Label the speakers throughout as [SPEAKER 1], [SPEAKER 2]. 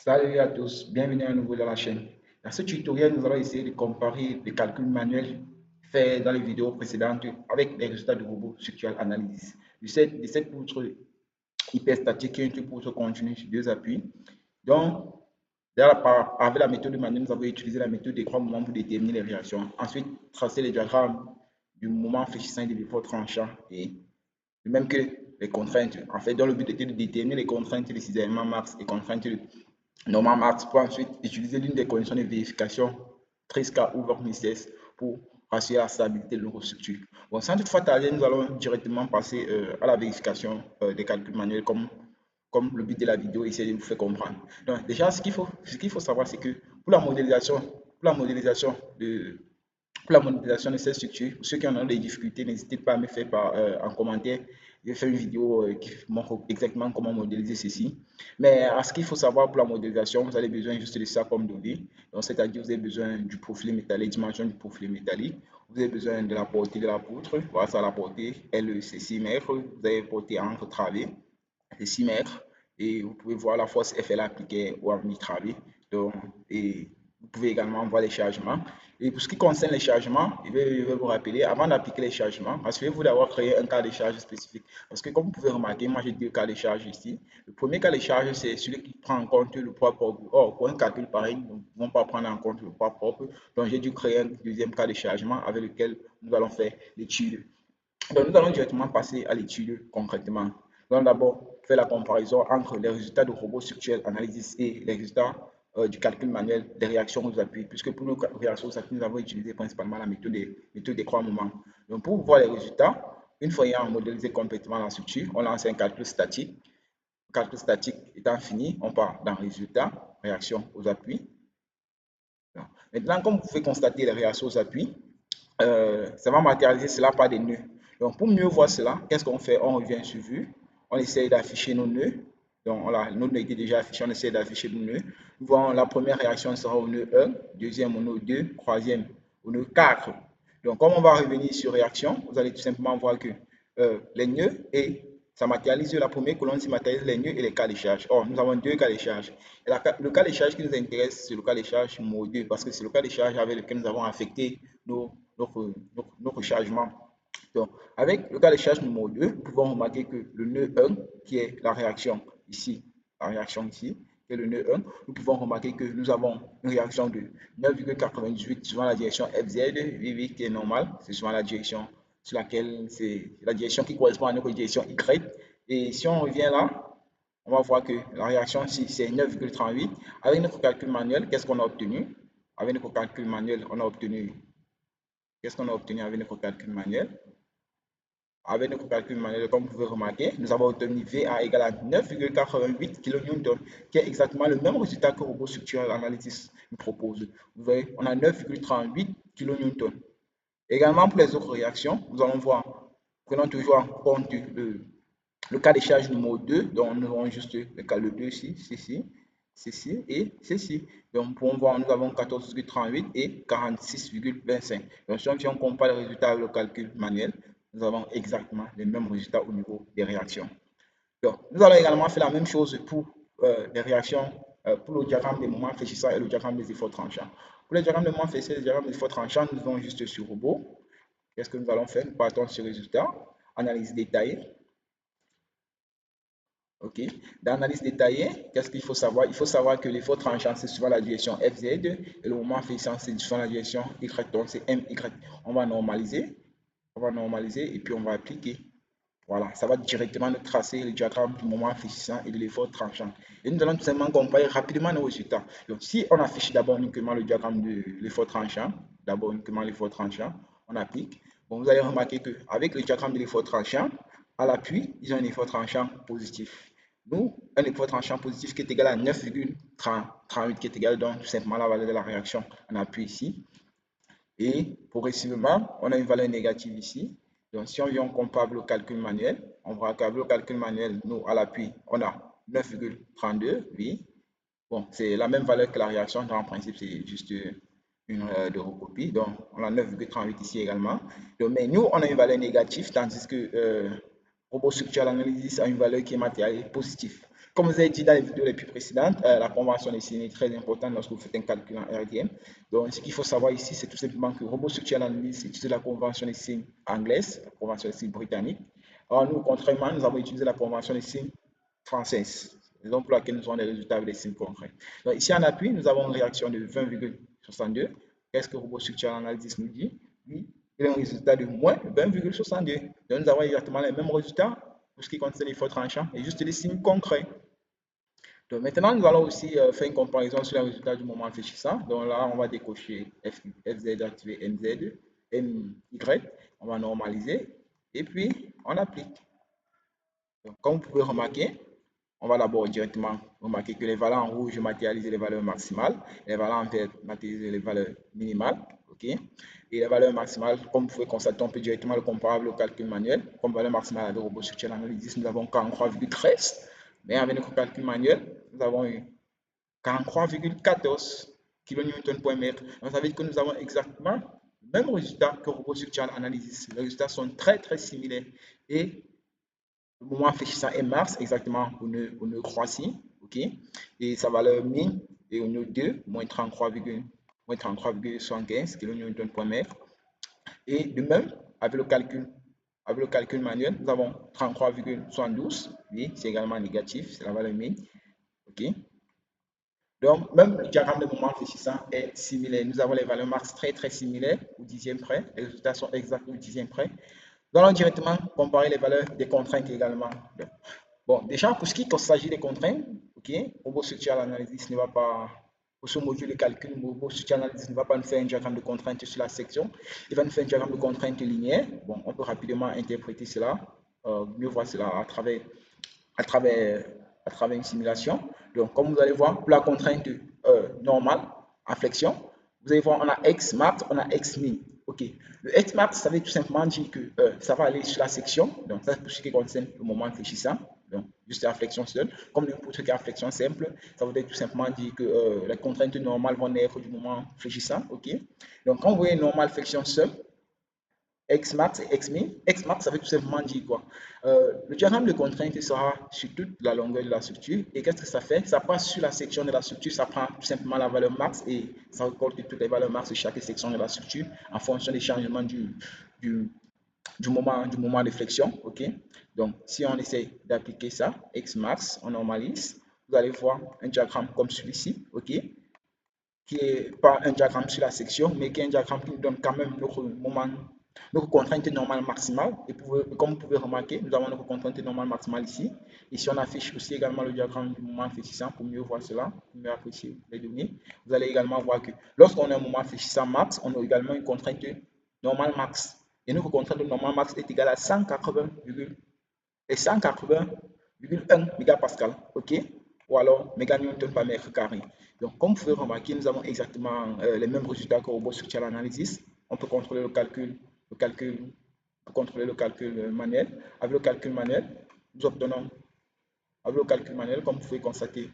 [SPEAKER 1] Salut à tous, bienvenue à nouveau dans la chaîne. Dans ce tutoriel, nous allons essayer de comparer les calculs manuels faits dans les vidéos précédentes avec les résultats du robot structural analysis. De cette poutre hyperstatique et une poutre continue sur deux appuis. Donc, avec la méthode manuelle, nous avons utilisé la méthode des trois moments pour déterminer les réactions. Ensuite, tracer les diagrammes du moment fléchissant et de l'effort tranchant et de même que les contraintes. En fait, dans le but était de déterminer les contraintes de cisaillement max et contraintes de Norman Max pour ensuite utiliser l'une des conditions de vérification Triska ou Work-Misters pour assurer la stabilité de nos structures. Bon, sans toutefois tarder, nous allons directement passer à la vérification des calculs manuels comme le but de la vidéo essaie de vous faire comprendre. Donc déjà, ce qu'il faut savoir, c'est que de pour la modélisation de ces structures, ceux qui en ont des difficultés, n'hésitez pas à me faire en commentaire. Je vais faire une vidéo qui montre exactement comment modéliser ceci. Mais à ce qu'il faut savoir pour la modélisation, vous avez besoin juste de ça comme données. Donc, c'est-à-dire vous avez besoin du profil métallique, dimension du profil métallique. Vous avez besoin de la portée de la poutre. Voilà, ça la portée. Elle, c'est 6 mètres. Vous avez portée entre travées, c'est 6 mètres. Et vous pouvez voir la force FL appliquée au mi-travée. Donc, et vous pouvez également voir les chargements. Et pour ce qui concerne les chargements, je vais vous rappeler, avant d'appliquer les chargements, assurez-vous d'avoir créé un cas de charge spécifique. Parce que comme vous pouvez remarquer, moi j'ai deux cas de charge ici. Le premier cas de charge, c'est celui qui prend en compte le poids propre. Or, pour un calcul pareil, nous ne pouvons pas prendre en compte le poids propre. Donc, j'ai dû créer un deuxième cas de chargement avec lequel nous allons faire l'étude. Donc, nous allons directement passer à l'étude concrètement. Donc, d'abord, faire la comparaison entre les résultats de robots structurels analysis et les résultats du calcul manuel des réactions aux appuis, puisque pour nos réactions aux appuis, nous avons utilisé principalement la méthode des trois moments. Donc, pour voir les résultats, une fois ayant modélisé complètement la structure, on lance un calcul statique. Le calcul statique étant fini, on part dans résultats, réaction aux appuis. Maintenant, comme vous pouvez constater les réactions aux appuis, ça va matérialiser cela par des nœuds. Donc, pour mieux voir cela, qu'est-ce qu'on fait? On revient sur vue, on essaye d'afficher nos nœuds. Donc, voilà, nos nœuds étaient déjà affichés, on essaie d'afficher nos nœuds. Nous voyons la première réaction sera au nœud 1, deuxième au nœud 2, troisième au nœud 4. Donc, comme on va revenir sur réaction, vous allez tout simplement voir que les nœuds et ça matérialise la première colonne, ça matérialise les nœuds et les cas de charge. Or, nous avons deux cas de charge. Et le cas de charge qui nous intéresse, c'est le cas de charge mode 2, parce que c'est le cas de charge avec lequel nous avons affecté notre chargement. Donc, avec le cas de charge numéro 2, nous pouvons remarquer que le nœud 1, qui est la réaction ici, qui est le nœud 1, nous pouvons remarquer que nous avons une réaction de 9,98 suivant la direction FZ, VV qui est normale, c'est suivant la direction sur laquelle c'est la direction qui correspond à notre direction Y. Et si on revient là, on va voir que la réaction ici, c'est 9,38. Avec notre calcul manuel, qu'est-ce qu'on a obtenu? Avec notre calcul manuel, on a obtenu Qu'est-ce qu'on a obtenu avec notre calcul manuel? Avec notre calcul manuel, comme vous pouvez remarquer, nous avons obtenu VA égale à 9,88 kN, qui est exactement le même résultat que Robot Structural Analysis nous propose. Vous voyez, on a 9,38 kN. Également, pour les autres réactions, nous allons voir, prenons toujours en compte le cas de charge numéro 2, donc nous avons juste le cas de 2 ici, ceci et ceci. Donc, pour voir, nous avons 14,38 et 46,25. Donc, si on compare les résultats avec le calcul manuel, nous avons exactement les mêmes résultats au niveau des réactions. Donc, nous allons également faire la même chose pour les réactions, pour le diagramme des moments fléchissants et le diagramme des efforts tranchants. Pour les diagrammes des moments fléchissants et les diagrammes des efforts tranchants, nous allons juste sur robot. Qu'est-ce que nous allons faire? Nous partons sur résultats, analyse détaillée. OK. Dans l'analyse détaillée, qu'est-ce qu'il faut savoir? Il faut savoir que l'effort tranchant, c'est souvent la direction FZ et le moment fléchissant, c'est souvent la direction Y. Donc, c'est MY. On va normaliser. Et puis on va appliquer. Voilà, ça va directement nous tracer le diagramme du moment fléchissant et de l'effort tranchant. Et nous allons tout simplement comparer rapidement nos résultats. Donc, si on affiche d'abord uniquement le diagramme de l'effort tranchant, on applique. Bon, vous allez remarquer qu'avec le diagramme de l'effort tranchant, à l'appui, ils ont un effort tranchant positif. Nous, un effort tranchant positif qui est égal à 9,38, qui est égal donc tout simplement à la valeur de la réaction. On appuie ici. Et progressivement, on a une valeur négative ici. Donc, si on vient comparer le calcul manuel, on voit qu'avec le calcul manuel, nous, à l'appui, on a 9,32, oui. Bon, c'est la même valeur que la réaction, donc en principe, c'est juste une de recopie. Donc, on a 9,38 ici également. Donc, mais nous, on a une valeur négative, tandis que Robot Structural Analysis a une valeur qui est matérielle positive. Comme vous avez dit dans les vidéos les plus précédentes, la convention des signes est très importante lorsque vous faites un calcul en RDM. Donc, ce qu'il faut savoir ici, c'est tout simplement que Robot Structural Analysis utilise la convention des signes anglaise, la convention des signes britannique. Alors, nous, contrairement, nous avons utilisé la convention des signes française. C'est donc pour laquelle nous avons des résultats avec des signes concrets. Donc, ici, en appui, nous avons une réaction de 20,62. Qu'est-ce que Robot Structural Analysis nous dit? Oui, il a un résultat de moins 20,62. Donc, nous avons exactement les mêmes résultats pour ce qui concerne les faux tranchants et juste des signes concrets. Donc maintenant, nous allons aussi faire une comparaison sur les résultats du moment infléchissant. Donc là, on va décocher FZ activé MZ, MY, on va normaliser et puis on applique. Donc, comme vous pouvez remarquer, on va d'abord directement remarquer que les valeurs en rouge matérialisent les valeurs maximales, les valeurs en vert matérialisent les valeurs minimales. OK? Et les valeurs maximales, comme vous pouvez constater, on peut directement le comparer au calcul manuel. Comme valeur maximale avec Robot Structural Analysis, nous avons 43,13. Mais avec notre calcul manuel, nous avons eu 43,14 kN par mètre. Donc, ça veut dire que nous avons exactement le même résultat que Robot Structural Analysis. Les résultats sont très, très similaires. Et le moment infléchissant est Mars, exactement au nœud croissant. OK? Et sa valeur min est au nœud 2, moins 33,75 kN par mètre. Et de même, avec le calcul manuel, nous avons 33,72. Oui, c'est également négatif, c'est la valeur min. OK? Donc, même le diagramme de moment infléchissant est similaire. Nous avons les valeurs max très, très similaires au dixième près. Les résultats sont exacts au dixième près. Nous allons directement comparer les valeurs des contraintes également. Bon, déjà, pour ce qui s'agit des contraintes, OK, Robot Structural Analysis ne va pas, pour ce module de calcul, Robot Structural Analysis ne va pas nous faire un diagramme de contraintes sur la section. Il va nous faire un diagramme de contraintes linéaire. Bon, on peut rapidement interpréter cela, mieux voir cela à travers une simulation. Donc, comme vous allez voir, pour la contrainte normale, en flexion, vous allez voir, on a X max, on a X min. OK. Le X max, ça veut tout simplement dire que ça va aller sur la section. Donc, ça, c'est pour ce qui concerne le moment fléchissant. Donc, juste la flexion seule. Comme n'importe quelle flexion simple, ça veut tout simplement dire que les contraintes normales vont naître du moment fléchissant. OK. Donc, quand vous voyez normal flexion seule, X max et X min. X max, ça veut tout simplement dire quoi? Le diagramme de contrainte sera sur toute la longueur de la structure. Et qu'est-ce que ça fait? Ça passe sur la section de la structure, ça prend tout simplement la valeur max et ça récolte toutes les valeurs max de chaque section de la structure en fonction des changements du moment de flexion. OK? Donc, si on essaie d'appliquer ça, X max, on normalise, vous allez voir un diagramme comme celui-ci. OK? Qui n'est pas un diagramme sur la section, mais qui est un diagramme qui nous donne quand même notre contrainte normale maximale. Et comme vous pouvez remarquer, nous avons notre contrainte normale maximale ici. Ici, on affiche aussi également le diagramme du moment fléchissant pour mieux voir cela, pour mieux apprécier les données. Vous allez également voir que lorsqu'on a un moment fléchissant max, on a également une contrainte normale max. Et notre contrainte normale max est égale à 180,1 mégapascal. OK? Ou alors méganewton par mètre carré. Donc, comme vous pouvez remarquer, nous avons exactement les mêmes résultats que Robot Structural Analysis. On peut contrôler le calcul manuel. Avec le calcul manuel, comme vous pouvez constater,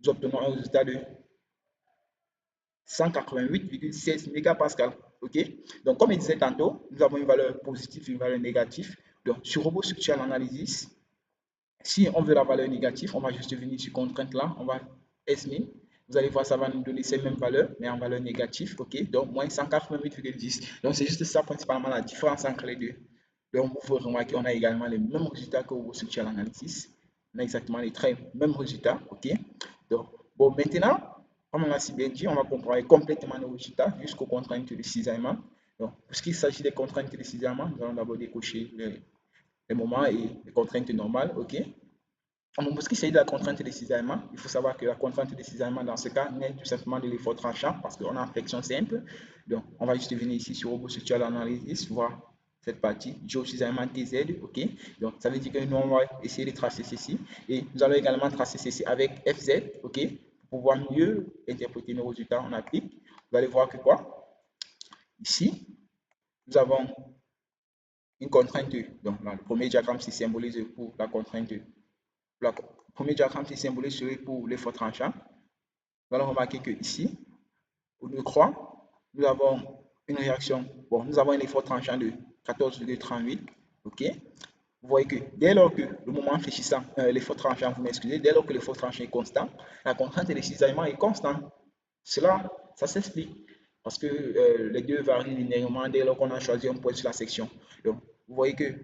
[SPEAKER 1] nous obtenons un résultat de 188,16 mégapascal. OK? Donc, comme je disais tantôt, nous avons une valeur positive et une valeur négative. Donc, sur Robot Structural Analysis, si on veut la valeur négative, on va juste venir sur contrainte là, on va S-min. Vous allez voir, ça va nous donner ces mêmes valeurs, mais en valeur négative. OK? Donc, moins 188,10. Donc, c'est juste ça principalement la différence entre les deux. Donc, vous pouvez remarquer qu'on a également les mêmes résultats que Robot Structural Analysis. On a exactement les très mêmes résultats. OK? Donc, bon, maintenant, comme on l'a si bien dit, on va comparer complètement nos résultats jusqu'aux contraintes de cisaillement. Donc, pour ce qui s'agit des contraintes de cisaillement, nous allons d'abord décocher les moments et les contraintes normales. OK? Pour ce qui s'agit de la contrainte de cisaillement, il faut savoir que la contrainte de cisaillement dans ce cas n'est tout simplement de l'effort tranchant parce qu'on a une flexion simple. Donc, on va juste venir ici sur Robot Structural Analysis, voir cette partie, géocisaillement TZ. OK? Donc, ça veut dire que nous, on va essayer de tracer ceci et nous allons également tracer ceci avec FZ. OK? Pour pouvoir mieux interpréter nos résultats, on applique. Vous allez voir que quoi? Ici, nous avons une contrainte. Donc, là, le premier diagramme, c'est symbolisé pour la contrainte. Le premier diagramme, c'est symbolisé pour l'effort tranchant. Nous allons remarquer que ici, au nœud croix, nous avons une réaction. Bon, nous avons un effort tranchant de 14,38. OK? vous voyez que dès lors que le moment fléchissant, l'effort tranchant, vous m'excusez, dès lors que l'effort tranchant est constant, la contrainte et le cisaillement est constant. Cela, ça s'explique parce que les deux varient linéairement dès lors qu'on a choisi un point sur la section. Donc, vous voyez que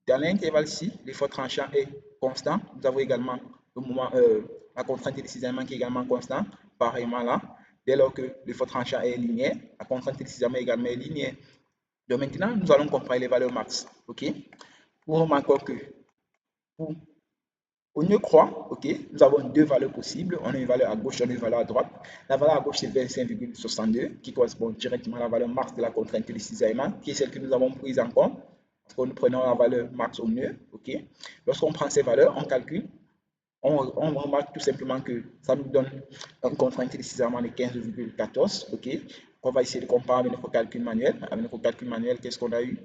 [SPEAKER 1] dans l'intervalle ci, l'effort tranchant est constant. Nous avons également le moment, la contrainte et le cisaillement qui est également constant. Pareillement là, dès lors que l'effort tranchant est linéaire, la contrainte et le cisaillement également est linéaire. Donc maintenant, nous allons comparer les valeurs max. OK? Vous remarquez que pour au nœud croix, ok, nous avons deux valeurs possibles. On a une valeur à gauche et une valeur à droite. La valeur à gauche, c'est 25,62 qui correspond directement à la valeur max de la contrainte de cisaillement, qui est celle que nous avons prise en compte. Parce que nous prenons la valeur max au nœud. Ok. Lorsqu'on prend ces valeurs, on calcule. On remarque tout simplement que ça nous donne une contrainte de cisaillement de 15,14. Ok. On va essayer de comparer avec notre calcul manuel. Avec notre calcul manuel, qu'est-ce qu'on a eu?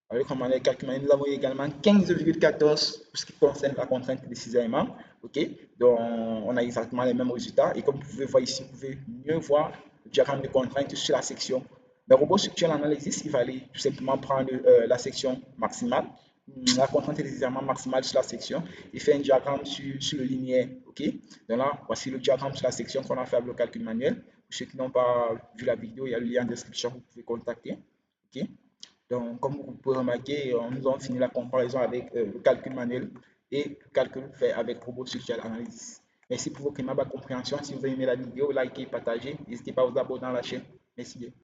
[SPEAKER 1] Avec un manuel calcul manuel, nous avons également 15,14 pour ce qui concerne la contrainte de cisaillement. OK? Donc, on a exactement les mêmes résultats. Et comme vous pouvez voir ici, vous pouvez mieux voir le diagramme de contrainte sur la section. Le robot structural analysis, il va aller tout simplement prendre la section maximale, la contrainte de cisaillement maximale sur la section, et faire un diagramme sur le linéaire. OK? Donc là, voici le diagramme sur la section qu'on a fait avec le calcul manuel. Pour ceux qui n'ont pas vu la vidéo, il y a le lien en description, vous pouvez contacter. OK? Donc, comme vous pouvez remarquer, nous avons fini la comparaison avec le calcul manuel et le calcul fait avec Robot Structural Analysis. Merci pour votre aimable compréhension. Si vous avez aimé la vidéo, likez, partagez. N'hésitez pas à vous abonner à la chaîne. Merci bien.